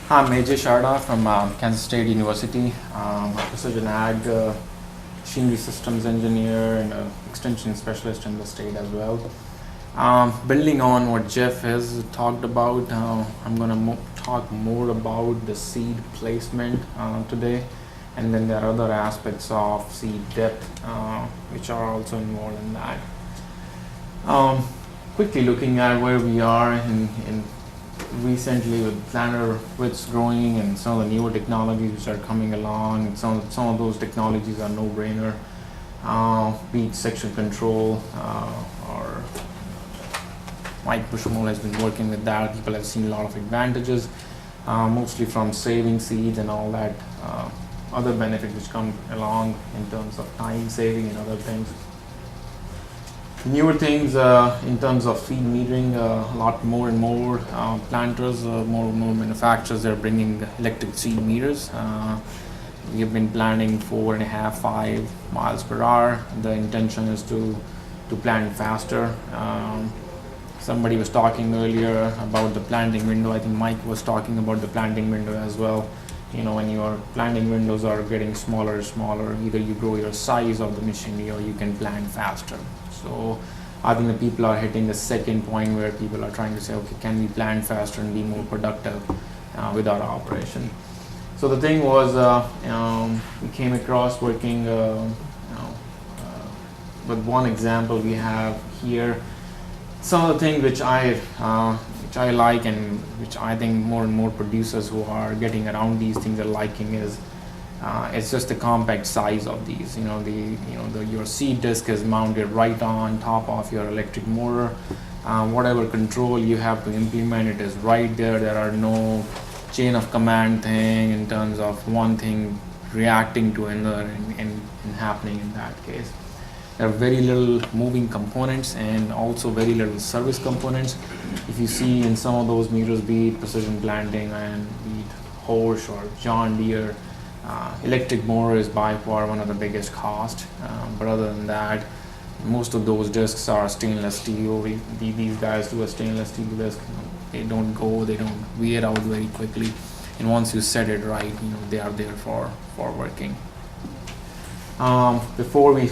I'm Ajay Sharda from Kansas State University. I'm a precision ag machinery systems engineer and an extension specialist in the state as well. Building on what Jeff has talked about, I'm going to talk more about the seed placement today, and then there are other aspects of seed depth which are also involved in that. Quickly looking at where we are in recently with planter widths growing and some of the newer technologies which are coming along. Some of those technologies are no-brainer. Be it section control or Mike Bushmole has been working with that. People have seen a lot of advantages, mostly from saving seeds and all that other benefits which come along in terms of time saving and other things. Newer things in terms of feed metering, a lot more and more planters, more and more manufacturers are bringing electric seed meters. We have been planting 4.5, 5 miles per hour. The intention is to plant faster. Somebody was talking earlier about the planting window. I think Mike was talking about the planting window as well. You know, when your planting windows are getting smaller and smaller, either you grow your size of the machinery or you can plant faster. So I think the people are hitting the second point where people are trying to say, okay, can we plant faster and be more productive with our operation? So the thing was, we came across working with one example we have here. Some of the things which I like and which I think more and more producers who are getting around these things are liking is it's just the compact size of these. Your seed disc is mounted right on top of your electric motor. Whatever control you have to implement, it is right there. There are no chain of command thing in terms of one thing reacting to another and happening in that case. There are very little moving components and also very little service components. If you see in some of those meters, be it precision planting and be it Horsch or John Deere, electric motor is by far one of the biggest cost. But other than that, most of those discs are stainless steel. These guys do a stainless steel disc. They don't wear out very quickly. And once you set it right, they are there for working. Before we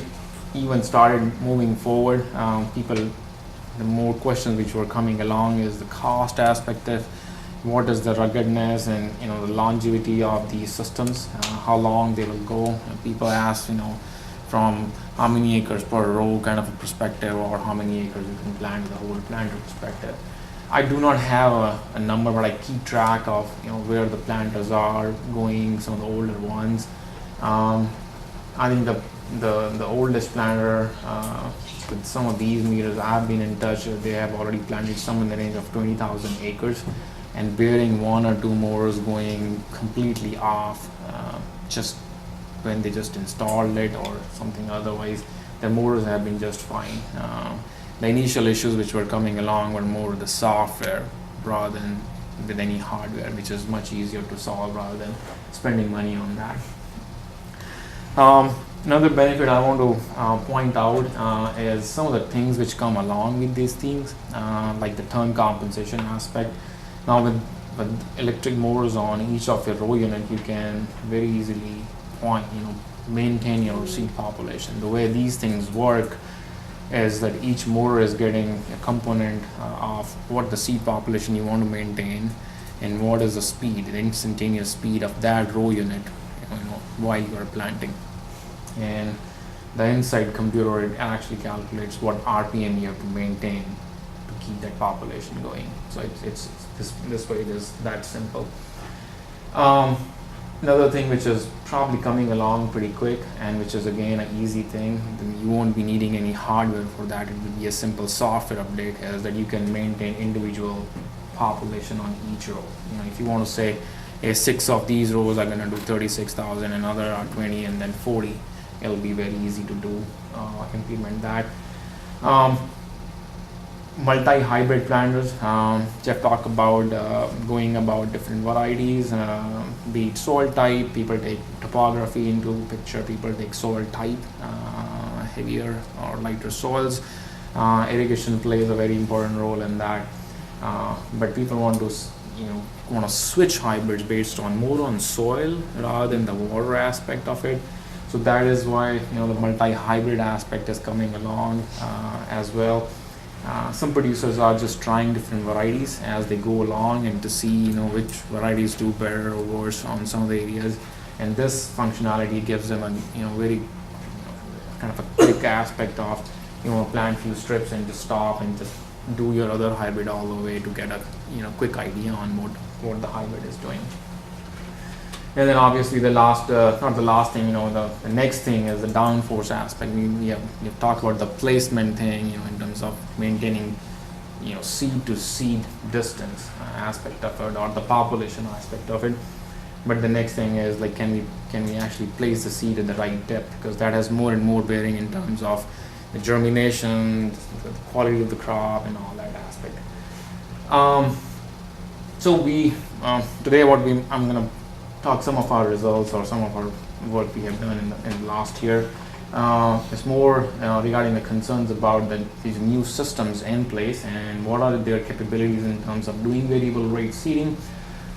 even started moving forward, the more questions which were coming along is the cost aspect of what is the ruggedness and the longevity of these systems, how long they will go. And people ask from how many acres per row kind of a perspective, or how many acres you can plant with a whole planter perspective. I do not have a number, but I keep track of where the planters are going, some of the older ones. I think the oldest planter with some of these meters I've been in touch with, they have already planted some in the range of 20,000 acres and bearing one or two motors going completely off just when they just installed it or something. Otherwise the motors have been just fine. The initial issues which were coming along were more the software rather than with any hardware, which is much easier to solve rather than spending money on that. Another benefit I want to point out is some of the things which come along with these things, like the turn compensation aspect. Now with electric motors on each of your row unit, you can very easily maintain your seed population. The way these things work is that each motor is getting a component of what the seed population you want to maintain and what is the speed, the instantaneous speed of that row unit while you are planting. And the inside computer, it actually calculates what RPM you have to maintain to keep that population going. So it's this way, it is that simple. Another thing which is probably coming along pretty quick and which is again an easy thing, you won't be needing any hardware for that. It will be a simple software update, is that you can maintain individual population on each row. If you want to say 6 of these rows are going to do 36,000, another are 20, and then 40, it'll be very easy to do implement that. Multi-hybrid planters, Jeff talked about going about different varieties, be it soil type. People take topography into picture, people take soil type, heavier or lighter soils. Irrigation plays a very important role in that, but people want to want to switch hybrids based on more on soil rather than the water aspect of it. So that is why the multi-hybrid aspect is coming along as well. Some producers are just trying different varieties as they go along and to see which varieties do better or worse on some of the areas. And this functionality gives them a very kind of a quick aspect of plant few strips and just stop and just do your other hybrid all the way to get a quick idea on what the hybrid is doing. And then obviously the last, not the last thing, the next thing is the downforce aspect. We've talked about the placement thing, in terms of maintaining, seed to seed distance aspect of it, or the population aspect of it. But the next thing is like, can we actually place the seed at the right depth? Because that has more and more bearing in terms of the germination, the quality of the crop, and all that aspect. So today I'm gonna talk some of our results or some of our work we have done in the last year. It's more regarding the concerns about these new systems in place and what are their capabilities in terms of doing variable rate seeding.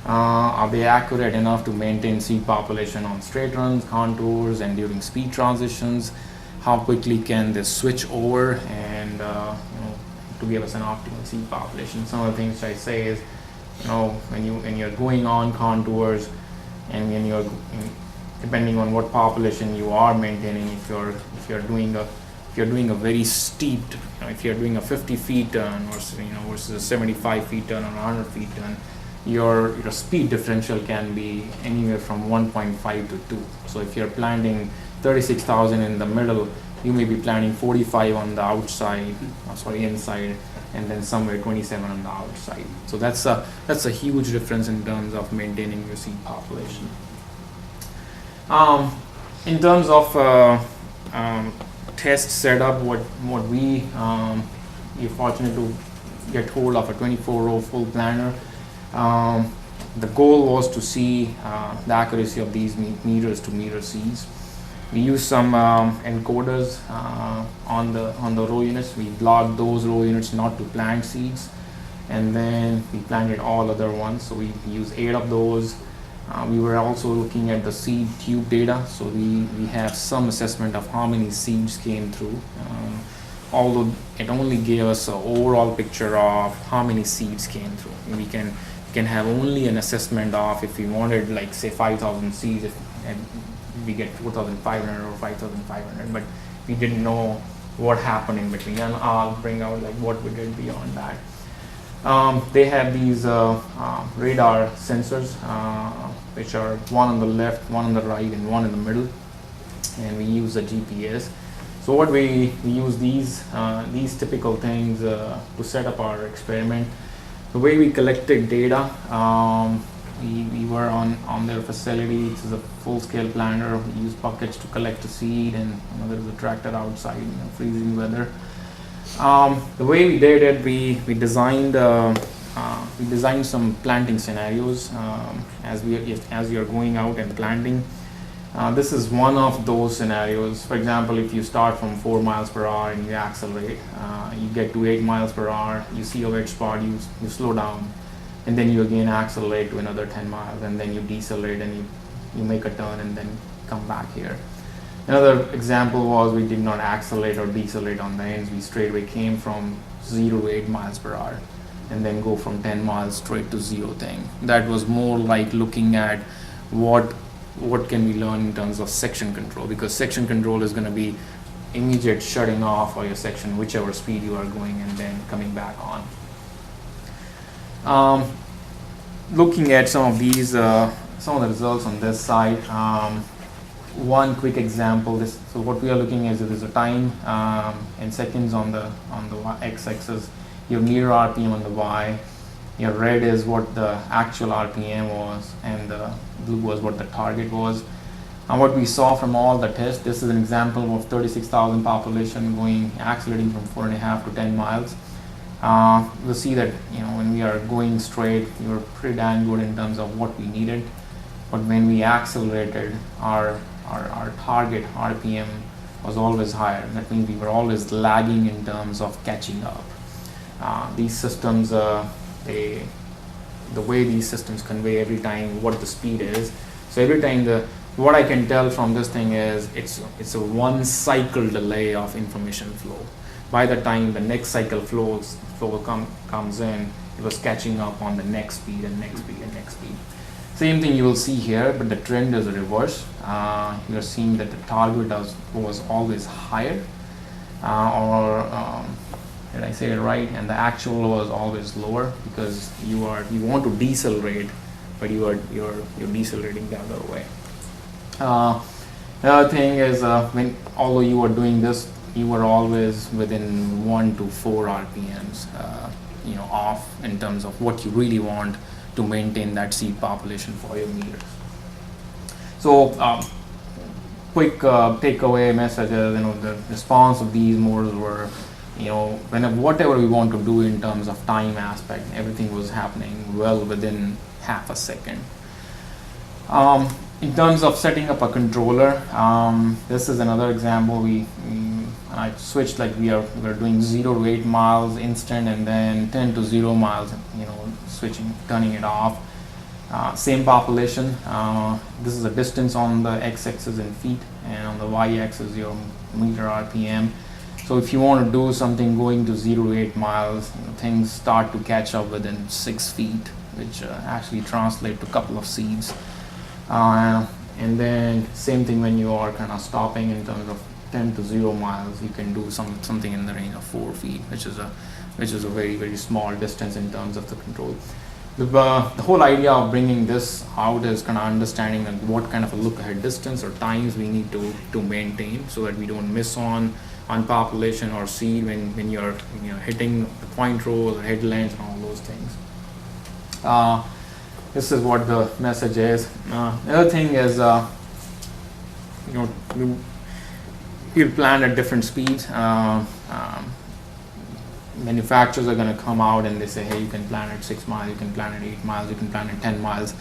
Are they accurate enough to maintain seed population on straight runs, contours, and during speed transitions? How quickly can they switch over and to give us an optimal seed population? Some of the things I say is, when you're going on contours, and when you're depending on what population you are maintaining, if you're doing a very steep, if you're doing a 50 feet turn versus a 75 feet turn or 100 feet turn, your speed differential can be anywhere from 1.5 to 2. So if you're planting 36,000 in the middle, you may be planting 45 on the inside, and then somewhere 27 on the outside. So that's a huge difference in terms of maintaining your seed population. In terms of test setup, what we're fortunate to get hold of a 24-row full planter. The goal was to see the accuracy of these meters to meter seeds. We used some encoders on the row units. We blocked those row units not to plant seeds, and then we planted all other ones. So we used 8 of those. We were also looking at the seed tube data, so we have some assessment of how many seeds came through. Although it only gave us an overall picture of how many seeds came through. We can have only an assessment of, if we wanted, like say 5,000 seeds, and we get 4,500 or 5,500, but we didn't know what happened in between, and I'll bring out like what we did beyond that. They have these radar sensors, which are one on the left, one on the right, and one in the middle, and we use a GPS. So what we use these typical things to set up our experiment. The way we collected data, we were on their facility. This is a full-scale planter. We use buckets to collect the seed, and there is a tractor outside, freezing weather. The way we did it, we designed some planting scenarios as you're going out and planting. This is one of those scenarios. For example, if you start from 4 miles per hour and you accelerate, you get to 8 miles per hour, you see a wet spot, you slow down, and then you again accelerate to another 10 miles, and then you decelerate and you make a turn and then come back here. Another example was we did not accelerate or decelerate on the ends. We straight away came from 0 to 8 miles per hour and then go from 10 miles straight to 0 thing. That was more like looking at what can we learn in terms of section control, because section control is going to be immediate shutting off of your section, whichever speed you are going, and then coming back on. Looking at some of these, some of the results on this side. One quick example. So what we are looking at is a time in seconds on the x-axis. Your meter RPM on the y. Your red is what the actual RPM was, and the blue was what the target was. And what we saw from all the tests, this is an example of 36,000 population accelerating from 4.5 to 10 miles. We'll see that when we are going straight, we were pretty damn good in terms of what we needed. But when we accelerated, our target RPM was always higher. That means we were always lagging in terms of catching up. These systems, they the way these systems convey every time what the speed is. So every time what I can tell from this thing is it's a one cycle delay of information flow. By the time the next cycle comes in, it was catching up on the next speed and next speed and next speed. Same thing you will see here, but the trend is reverse. You're seeing that the target was always higher, did I say it right? And the actual was always lower, because you want to decelerate, but you're decelerating the other way. The other thing is, although you were doing this, you were always within 1 to 4 RPMs, off in terms of what you really want to maintain that seed population for your meters. So, quick takeaway messages. The response of these motors were, whatever we want to do in terms of time aspect, everything was happening well within half a second. In terms of setting up a controller, this is another example. I switched, like we're doing 0 to 8 miles instant, and then 10 to 0 miles, turning it off. Same population. This is a distance on the x-axis in feet, and on the y-axis your meter RPM. So if you want to do something going to 0 to 8 miles, things start to catch up within 6 feet, which actually translate to a couple of seeds. And then same thing when you are kind of stopping in terms of 10 to 0 miles, you can do something in the range of 4 feet, which is a very, very small distance in terms of the control. The whole idea of bringing this out is kind of understanding what kind of a look ahead distance or times we need to maintain, so that we don't miss on population or seed when you're hitting the point rows or headlands and all those things. This is what the message is. The other thing is, you plan at different speeds. Manufacturers are going to come out and they say, hey, you can plan at 6 miles, you can plan at 8 miles, you can plan at 10 miles.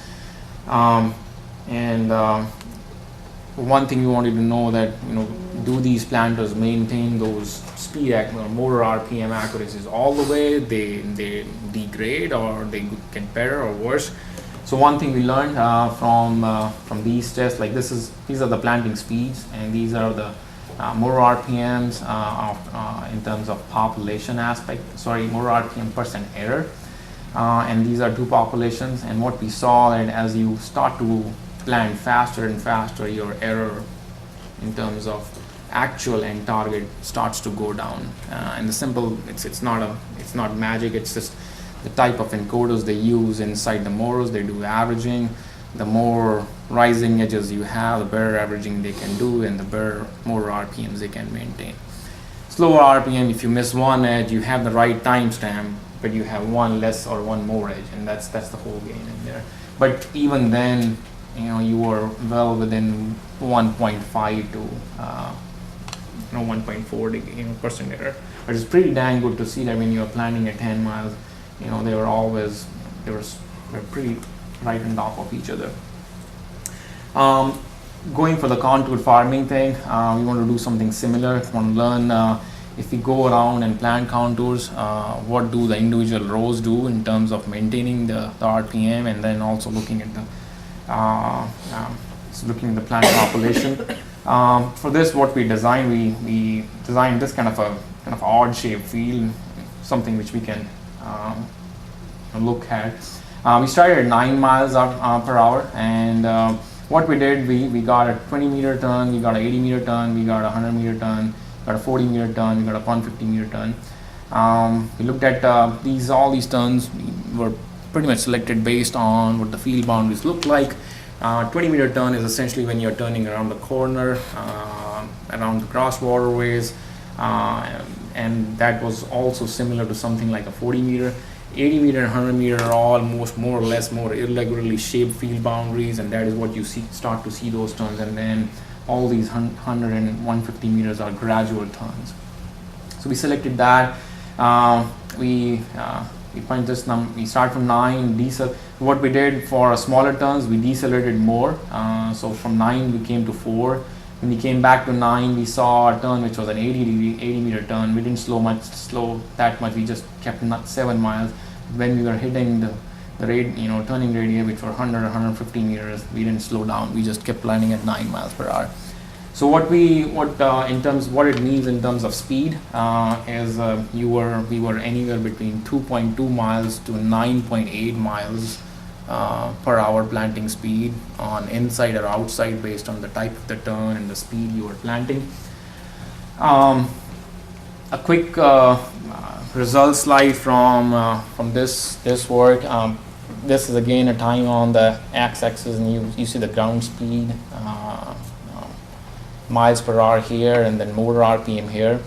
One thing you wanted to know that, do these planters maintain those speed or motor RPM accuracies all the way? They degrade, or they get better or worse? So one thing we learned from these tests, like these are the planting speeds, and these are the motor RPMs in terms of population aspect. Motor RPM percent error, and these are 2 populations. And what we saw, that as you start to plant faster and faster, your error in terms of actual and target starts to go down. And the simple, it's not magic. It's just the type of encoders they use inside the motors. They do averaging. The more rising edges you have, the better averaging they can do, and the better motor RPMs they can maintain. Slower RPM, if you miss one edge, you have the right timestamp, but you have one less or one more edge, and that's the whole game in there. But even then, you were well within 1.5 to 1.4 percent error. But it's pretty dang good to see that when you're planning at 10 miles, they were pretty right on top of each other. Going for the contour farming thing, we want to do something similar. We want to learn if we go around and plant contours, what do the individual rows do in terms of maintaining the RPM, and then also looking at the plant population. For this, what we designed, we designed this kind of odd shaped field, something which we can look at. We started at 9 miles per hour, and what we did, we got a 20 meter turn, we got an 80 meter turn, we got a 100 meter turn, got a 40 meter turn, we got a 150 meter turn. We looked at all these turns were pretty much selected based on what the field boundaries look like. 20 meter turn is essentially when you're turning around the corner, around the cross waterways, and that was also similar to something like a 40 meter. 80 meter and 100 meter are almost more or less more irregularly shaped field boundaries, and that is what you start to see those turns. And then all these 100 and 150 meters are gradual turns. So we selected that. We find this number. We start from 9. What we did for smaller turns, we decelerated more. So from 9 we came to 4. When we came back to 9, we saw a turn which was an 80 meter turn. We didn't slow that much. We just kept 7 miles. When we were hitting the turning radius, which were 100, 150 meters, we didn't slow down. We just kept planning at 9 miles per hour. So what it means in terms of speed is we were anywhere between 2.2 miles to 9.8 miles per hour planting speed on inside or outside based on the type of the turn and the speed you were planting. A quick result slide from this work. This is again a time on the x-axis, and you see the ground speed, miles per hour here, and then motor RPM here.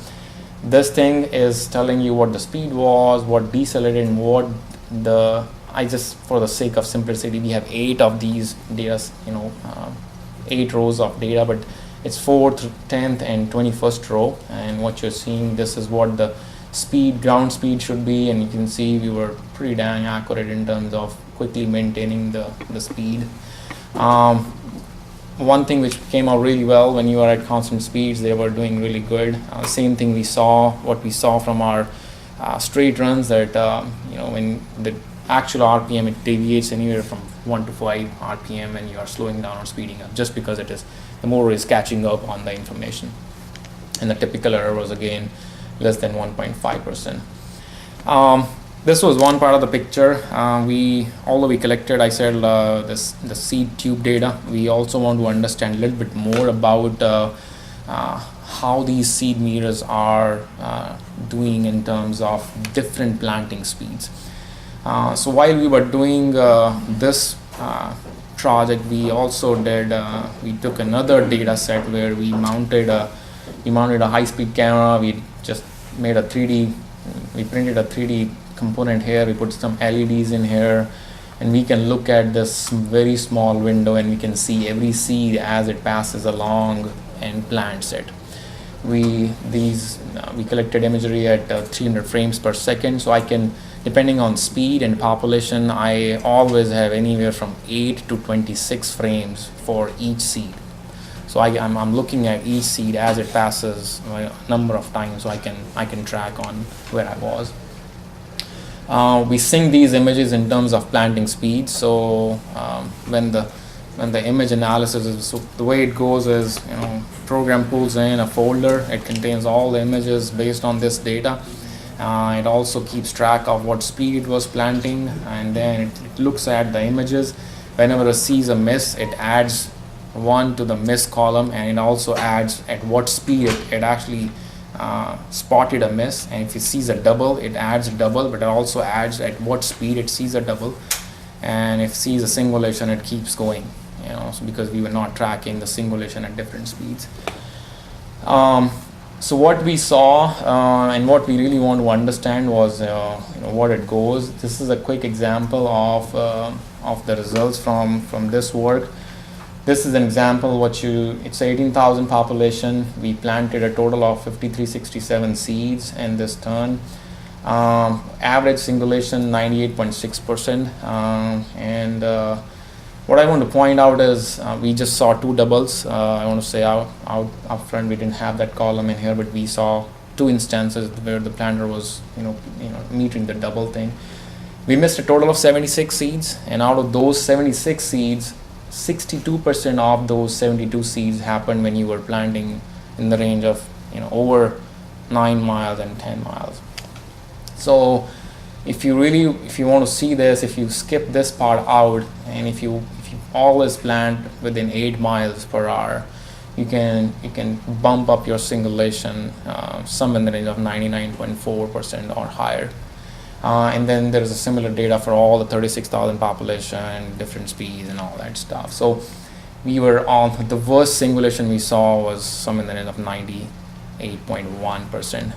This thing is telling you what the speed was, what decelerated, and what I just, for the sake of simplicity, we have 8 of these data, 8 rows of data, but it's 4th, 10th, and 21st row. And what you're seeing, this is what the ground speed should be, and you can see we were pretty dang accurate in terms of quickly maintaining the speed. One thing which came out really well, when you are at constant speeds, they were doing really good. Same thing what we saw from our straight runs, that when the actual RPM, it deviates anywhere from 1 to 5 RPM when you are slowing down or speeding up, just because the motor is catching up on the information. And the typical error was again less than 1.5%. This was one part of the picture. Although we collected, I said, the seed tube data, we also want to understand a little bit more about how these seed meters are doing in terms of different planting speeds. So while we were doing this project, we also we took another data set where we mounted a high-speed camera. We just made we printed a 3D component here. We put some LEDs in here, and we can look at this very small window, and we can see every seed as it passes along and plants it. We collected imagery at 300 frames per second, so I can, depending on speed and population, I always have anywhere from 8 to 26 frames for each seed. So I'm looking at each seed as it passes a number of times, so I can track on where I was. We sync these images in terms of planting speed. So when the image analysis is, so the way it goes is, program pulls in a folder. It contains all the images based on this data. It also keeps track of what speed it was planting, and then it looks at the images. Whenever it sees a miss, it adds 1 to the miss column, and it also adds at what speed it actually spotted a miss. And if it sees a double, it adds a double, but it also adds at what speed it sees a double. And if it sees a singulation, it keeps going, so because we were not tracking the singulation at different speeds. So what we saw and what we really want to understand was what it goes. This is a quick example of the results from this work. This is an example. It's 18,000 population. We planted a total of 5,367 seeds in this turn. Average singulation 98.6%. And what I want to point out is we just saw 2 doubles. I want to say out front, we didn't have that column in here, but we saw 2 instances where the planter was meeting the double thing. We missed a total of 76 seeds, and out of those 76 seeds, 62% of those 72 seeds happened when you were planting in the range of over 9 miles and 10 miles. So if you want to see this, if you skip this part out, and if you always plant within 8 miles per hour, you can bump up your singulation some in the range of 99.4% or higher. And then there's a similar data for all the 36,000 population, different speeds and all that stuff. So we were on the worst singulation we saw was some in the range of 98.1%,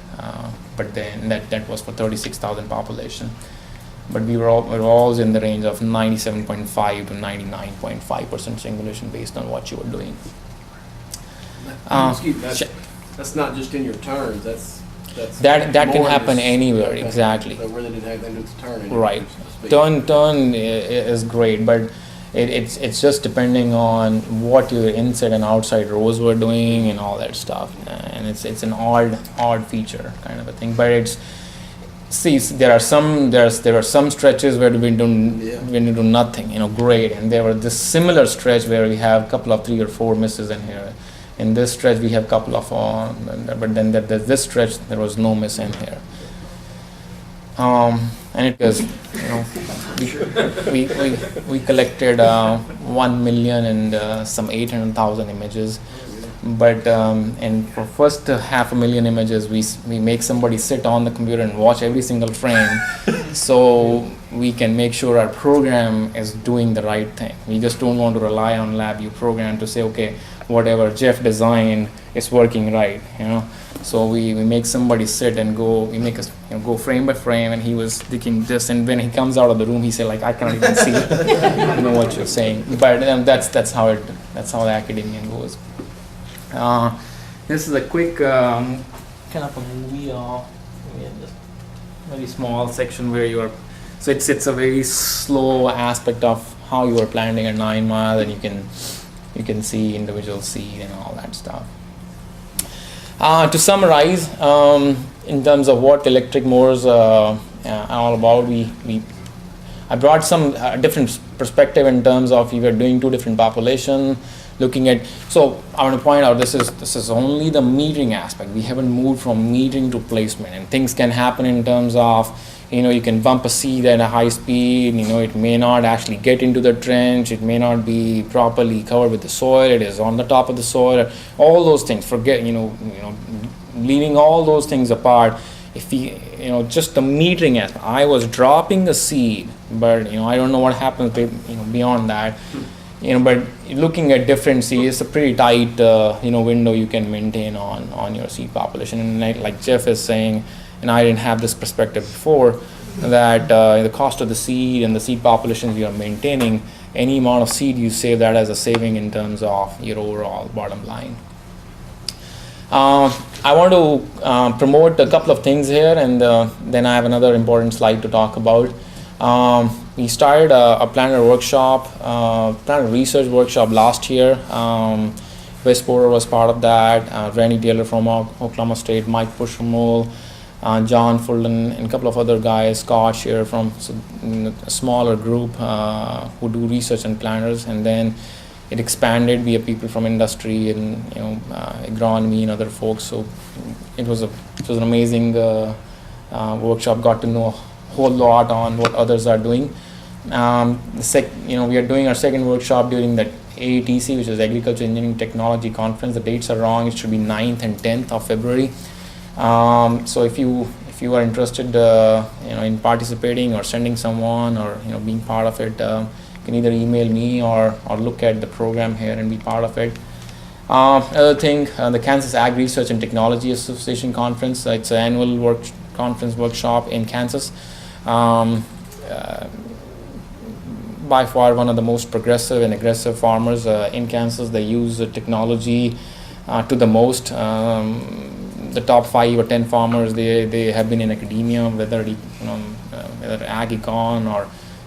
but then that was for 36,000 population. But we were always in the range of 97.5 to 99.5% singulation based on what you were doing. That's not just in your turns. That can happen anywhere. Okay. Exactly. So where they didn't have anything to turn anywhere. Right. Turn is great, but it's just depending on what your inside and outside rows were doing and all that stuff, and it's an odd feature kind of a thing. But see, there are some stretches where we do nothing, great, and there were this similar stretch where we have a couple of 3 or 4 misses in here. In this stretch we have a couple of on, but then this stretch there was no miss in here. And it was, we collected 1 million and some 800,000 images. But and for first 500,000 images, we make somebody sit on the computer and watch every single frame, so we can make sure our program is doing the right thing. We just don't want to rely on LabVIEW program to say, okay, whatever Jeff designed is working right, So we make somebody sit and go. We make us go frame by frame, and he was thinking this. And when he comes out of the room, he said, like, I can't even see what you're saying. But that's how the academia goes. This is a quick kind of a movie of just very small section where you are. So it's a very slow aspect of how you are planting a 9 mile, and you can see individual seed and all that stuff. To summarize, in terms of what electric motors are all about, I brought some different perspective in terms of we were doing 2 different population. Looking at, so I want to point out this is only the metering aspect. We haven't moved from metering to placement, and things can happen in terms of you can bump a seed at a high speed. It may not actually get into the trench. It may not be properly covered with the soil. It is on the top of the soil. All those things. Forget leaving all those things apart. If just the metering aspect. I was dropping a seed, but I don't know what happens beyond that. But looking at different seeds, it's a pretty tight window you can maintain on your seed population. And like Jeff is saying, and I didn't have this perspective before, that the cost of the seed and the seed populations you are maintaining, any amount of seed you save, that as a saving in terms of your overall bottom line. I want to promote a couple of things here, and then I have another important slide to talk about. We started a planner workshop, planner research workshop last year. Wes Porter was part of that, Randy Taylor from Oklahoma State, Mike Pushamole, John Fulton, and a couple of other guys, Scott here from a smaller group who do research and planners. And then it expanded. We have people from industry and agronomy and other folks. So it was an amazing workshop. Got to know a whole lot on what others are doing. We are doing our second workshop during the AETC, which is Agriculture Engineering Technology Conference. The dates are wrong. It should be 9th and 10th of February. So if you are interested in participating or sending someone or being part of it, you can either email me or look at the program here and be part of it. Another thing, the Kansas Ag Research and Technology Association Conference. It's an annual conference workshop in Kansas. By far one of the most progressive and aggressive farmers in Kansas. They use technology to the most. The top 5 or 10 farmers, they have been in academia, whether ag econ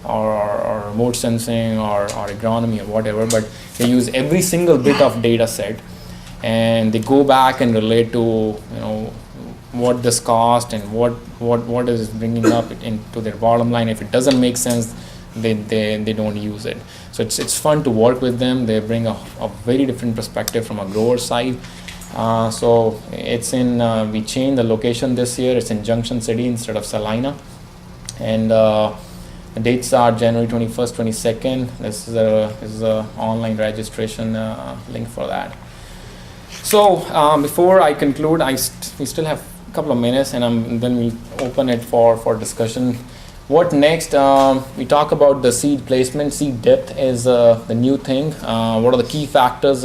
or remote sensing or agronomy or whatever, but they use every single bit of data set, and they go back and relate to what this cost and what is bringing up into their bottom line. If it doesn't make sense, they don't use it. So it's fun to work with them. They bring a very different perspective from a grower side. So it's in we changed the location this year. It's in Junction City instead of Salina, and the dates are January 21st, 22nd. This is a online registration link for that. So before I conclude, we still have a couple of minutes, and then we'll open it for discussion. What next? We talk about the seed placement. Seed depth is the new thing. What are the key factors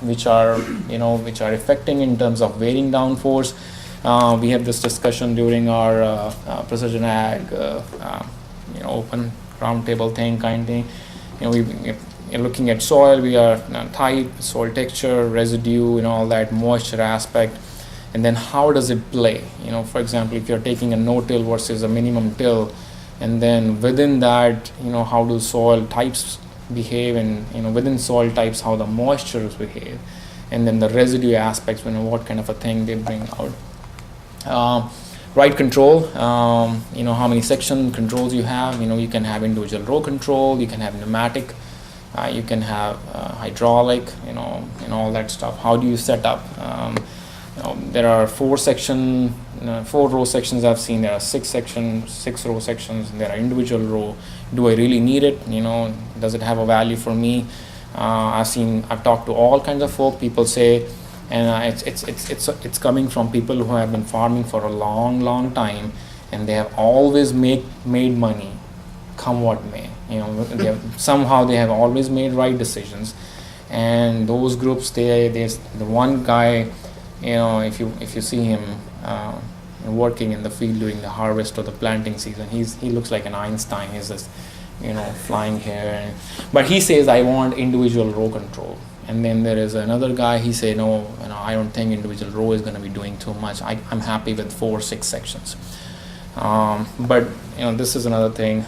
which are affecting in terms of weighting downforce? We have this discussion during our precision ag open roundtable thing kind thing. We're looking at soil. We are type, soil texture, residue, all that moisture aspect. And then how does it play? For example, if you're taking a no-till versus a minimum till, and then within that, how do soil types behave, and within soil types, how the moistures behave, and then the residue aspects, what kind of a thing they bring out. Ride control, how many section controls you have. You can have individual row control, you can have pneumatic, you can have hydraulic, and all that stuff. How do you set up? There are 4 row sections I've seen. There are 6 row sections. There are individual row. Do I really need it? Does it have a value for me? I've talked to all kinds of folk. People say, and it's coming from people who have been farming for a long time, and they have always made money, come what may. Somehow they have always made right decisions. And those groups, there's the one guy, if you see him working in the field during the harvest or the planting season, he looks like an Einstein. He's just flying here, but he says, I want individual row control. And then there is another guy, he say, no, I don't think individual row is going to be doing too much. I'm happy with 4-6 sections. But this is another thing.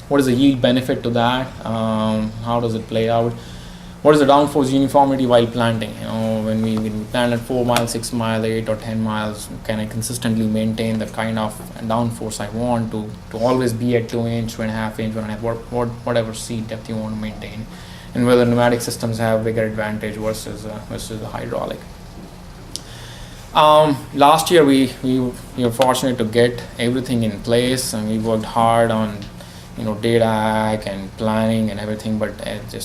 What is the yield benefit to that? How does it play out? What is the downforce uniformity while planting? When we plant at 4 miles, 6 miles, 8 or 10 miles, can I consistently maintain the kind of downforce I want to always be at 2 inch, 2.5 inch, 1.5, whatever seed depth you want to maintain, and whether pneumatic systems have bigger advantage versus the hydraulic. Last year we were fortunate to get everything in place, and we worked hard on data and planning and everything, but the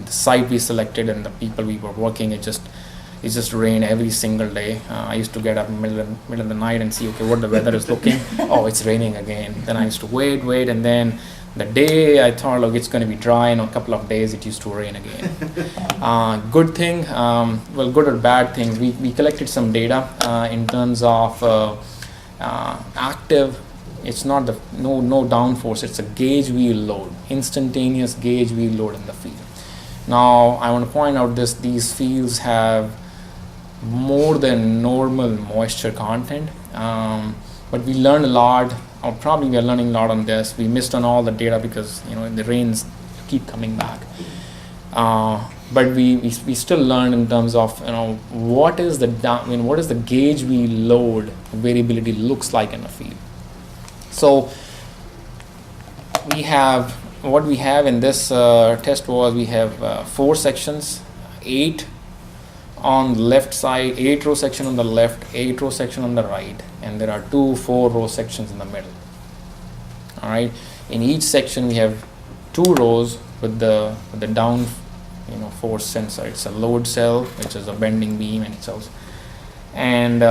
site we selected and the people we were working, it just rained every single day. I used to get up in the middle of the night and see, okay, what the weather is looking. Oh, it's raining again. Then I used to wait, and then the day I thought, look, it's going to be dry. In a couple of days, it used to rain again. Good thing, good or bad things. We collected some data in terms of active. It's not no downforce. It's a gauge wheel load, instantaneous gauge wheel load in the field. Now I want to point out these fields have more than normal moisture content, but we learned a lot, or probably we are learning a lot on this. We missed on all the data because the rains keep coming back, but we still learn in terms of what is the gauge wheel load variability looks like in a field. So what we have in this test was we have 4 sections, 8 on the left side, 8 row section on the left, 8 row section on the right, and there are 2 4 row sections in the middle. All right. In each section we have 2 rows with the down force sensor. It's a load cell, which is a bending beam in itself, and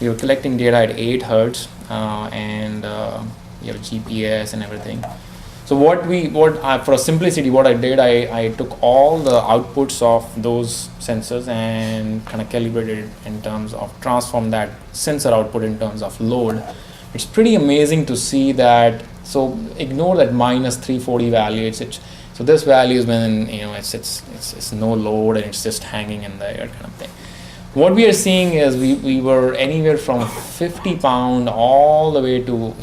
we were collecting data at 8 hertz. And you have GPS and everything. So for simplicity, what I did, I took all the outputs of those sensors and kind of calibrated it in terms of transform that sensor output in terms of load. It's pretty amazing to see that. So ignore that minus 340 value. So this value is when it's no load and it's just hanging in the air kind of thing. What we are seeing is we were anywhere from 50 pound all the way to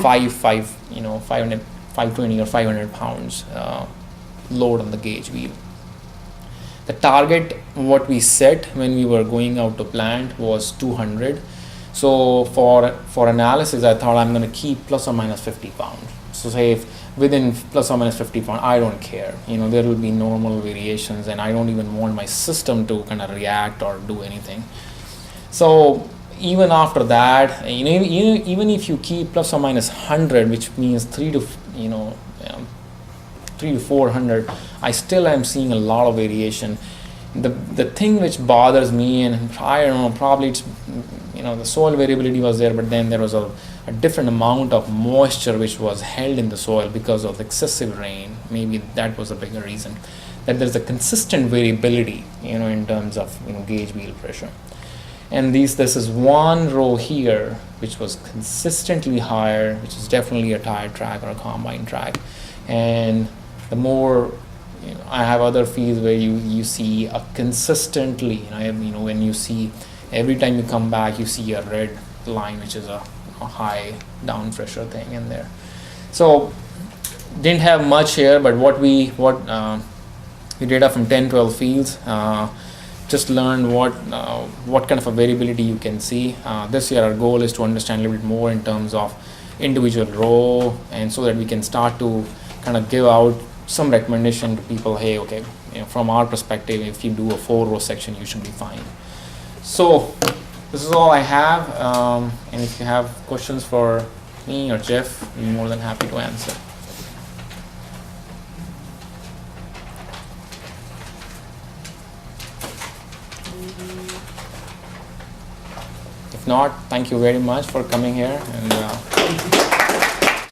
520 or 500 pounds load on the gauge wheel. The target what we set when we were going out to plant was 200. So for analysis, I thought I'm going to keep plus or minus 50 pounds. So say if within plus or minus 50 pounds, I don't care. There will be normal variations, and I don't even want my system to kind of react or do anything. So even after that, even if you keep plus or minus 100, which means 3 to 400, I still am seeing a lot of variation. The thing which bothers me, and I don't know, probably it's the soil variability was there, but then there was a different amount of moisture which was held in the soil because of excessive rain. Maybe that was a bigger reason, that there's a consistent variability in terms of gauge wheel pressure. And this is one row here which was consistently higher, which is definitely a tire track or a combine track. And the more I have other fields where you see a consistently when you see every time you come back, you see a red line, which is a high down pressure thing in there. So didn't have much here, but what we data from 10-12 fields, just learn what kind of a variability you can see. This year our goal is to understand a little bit more in terms of individual row, and so that we can start to kind of give out some recommendation to people. Hey, okay, from our perspective, if you do a 4-row section, you should be fine. So this is all I have, and if you have questions for me or Jeff, I'm more than happy to answer. If not, thank you very much for coming here, and